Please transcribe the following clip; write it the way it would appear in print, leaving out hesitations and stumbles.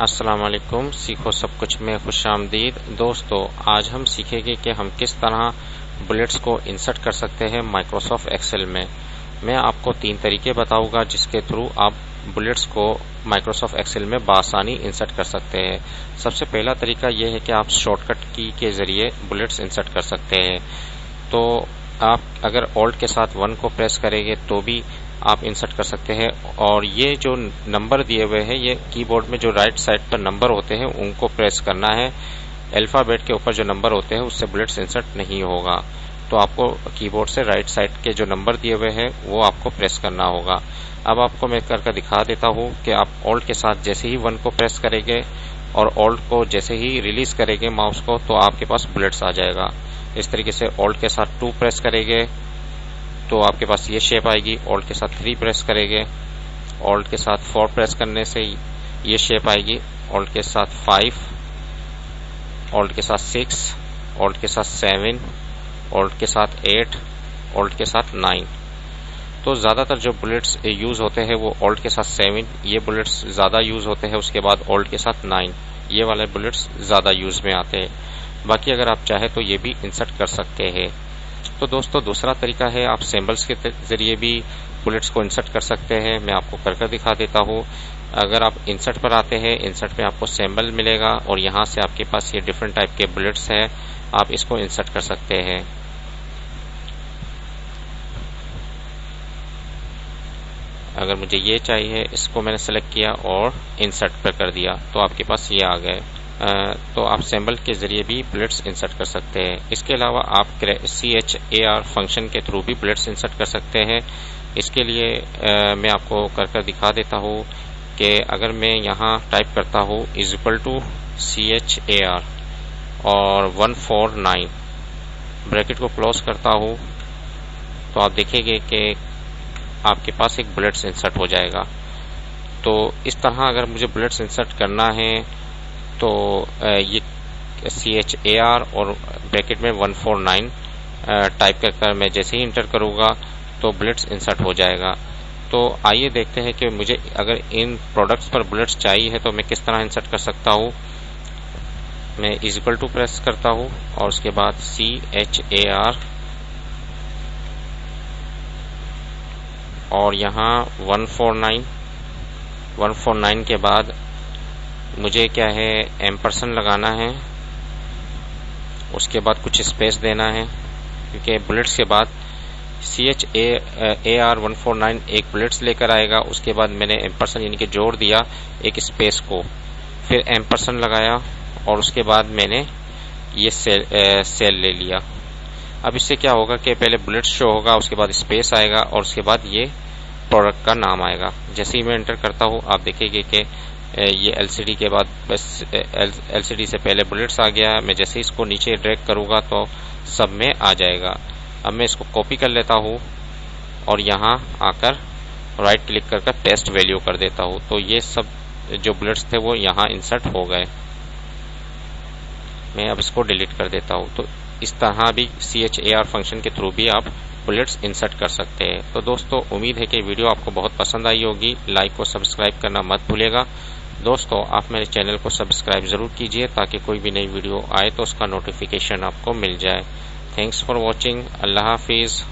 अस्सलाम वालेकुम। सीखो सब कुछ में खुश आमदीद। दोस्तों, आज हम सीखेंगे कि हम किस तरह बुलेट्स को इंसर्ट कर सकते हैं माइक्रोसॉफ्ट एक्सेल में। मैं आपको 3 तरीके बताऊंगा जिसके थ्रू आप बुलेट्स को माइक्रोसॉफ्ट एक्सेल में बआसानी इंसर्ट कर सकते हैं। सबसे पहला तरीका यह है कि आप शॉर्टकट की के जरिए बुलेट्स इंसर्ट कर सकते हैं। तो आप अगर ऑल्ट के साथ 1 को प्रेस करेंगे तो भी आप इंसर्ट कर सकते हैं। और ये जो नंबर दिए हुए हैं, ये कीबोर्ड में जो राइट साइड पर नंबर होते हैं उनको प्रेस करना है। अल्फाबेट के ऊपर जो नंबर होते हैं उससे बुलेट्स इंसर्ट नहीं होगा। तो आपको कीबोर्ड से राइट साइड के जो नंबर दिए हुए हैं वो आपको प्रेस करना होगा। अब आपको मैं करके दिखा देता हूँ कि आप ऑल्ट के साथ जैसे ही 1 को प्रेस करेंगे और ऑल्ट को जैसे ही रिलीज करेंगे माउस को, तो आपके पास बुलेट्स आ जाएगा। इस तरीके से ऑल्ट के साथ 2 प्रेस करेंगे तो आपके पास ये शेप आएगी। ऑल्ट के साथ 3 प्रेस करेंगे, ऑल्ट के साथ 4 प्रेस करने से ये शेप आएगी। ऑल्ट के साथ 5, ऑल्ट के साथ 6, ऑल्ट के साथ 7, ऑल्ट के साथ 8, ऑल्ट के साथ 9। तो ज्यादातर जो बुलेट्स यूज होते हैं वो ऑल्ट के साथ 7, ये बुलेट्स ज्यादा यूज होते हैं। उसके बाद ऑल्ट के साथ 9, ये वाले बुलेट्स ज्यादा यूज में आते हैं। बाकी अगर आप चाहे तो ये भी इंसर्ट कर सकते हैं। तो दोस्तों, दूसरा तरीका है आप सिंबल्स के जरिए भी बुलेट्स को इंसर्ट कर सकते हैं। मैं आपको करके दिखा देता हूँ। अगर आप इंसर्ट पर आते हैं, इंसर्ट में आपको सिंबल मिलेगा और यहाँ से आपके पास ये डिफरेंट टाइप के बुलेट्स हैं, आप इसको इंसर्ट कर सकते हैं। अगर मुझे ये चाहिए, इसको मैंने सेलेक्ट किया और इंसर्ट पर कर दिया तो आपके पास ये आ गए। तो आप सिंबल के जरिए भी बुलेट्स इंसर्ट कर सकते हैं। इसके अलावा आप CHAR फंक्शन के थ्रू भी बुलेट्स इंसर्ट कर सकते हैं। इसके लिए मैं आपको कर दिखा देता हूँ कि अगर मैं यहाँ टाइप करता हूँ CHAR और 149 ब्रैकेट को क्लोज करता हूँ, तो आप देखेंगे कि आपके पास एक बुलेट्स इंसर्ट हो जाएगा। तो इस तरह अगर मुझे बुलेट्स इंसर्ट करना है तो ये CHAR और ब्रैकेट में 149 टाइप कर मैं जैसे ही इंटर करूँगा तो बुलेट्स इंसर्ट हो जाएगा। तो आइए देखते हैं कि मुझे अगर इन प्रोडक्ट्स पर बुलेट्स चाहिए है तो मैं किस तरह इंसर्ट कर सकता हूँ। मैं इक्वल टू प्रेस करता हूँ और उसके बाद CHAR और यहाँ 149 के बाद मुझे क्या है एम्परसेंड लगाना है। उसके बाद कुछ स्पेस देना है क्योंकि बुलेट्स के बाद CHAR 149 एक बुलेट्स लेकर आएगा। उसके बाद मैंने एम्परसेंड यानी कि जोड़ दिया एक स्पेस को, फिर एम्परसेंड लगाया और उसके बाद मैंने ये सेल ले लिया। अब इससे क्या होगा कि पहले बुलेट्स शो होगा, उसके बाद स्पेस आएगा और उसके बाद ये प्रोडक्ट का नाम आएगा। जैसे ही मैं एंटर करता हूँ आप देखेंगे कि ये LCD के बाद बस LCD से पहले बुलेट्स आ गया। मैं जैसे ही इसको नीचे ड्रैग करूँगा तो सब में आ जाएगा। अब मैं इसको कॉपी कर लेता हूँ और यहाँ आकर राइट क्लिक करके पेस्ट वैल्यू कर देता हूँ। तो ये सब जो बुलेट्स थे वो यहाँ इंसर्ट हो गए। मैं अब इसको डिलीट कर देता हूँ। तो इस तरह भी CHAR फंक्शन के थ्रू भी आप बुलेट्स इंसर्ट कर सकते हैं। तो दोस्तों, उम्मीद है कि वीडियो आपको बहुत पसंद आई होगी। लाइक और सब्सक्राइब करना मत भूलिएगा। दोस्तों, आप मेरे चैनल को सब्सक्राइब जरूर कीजिए ताकि कोई भी नई वीडियो आए तो उसका नोटिफिकेशन आपको मिल जाए। Thanks for watching. अल्लाह हाफिज़।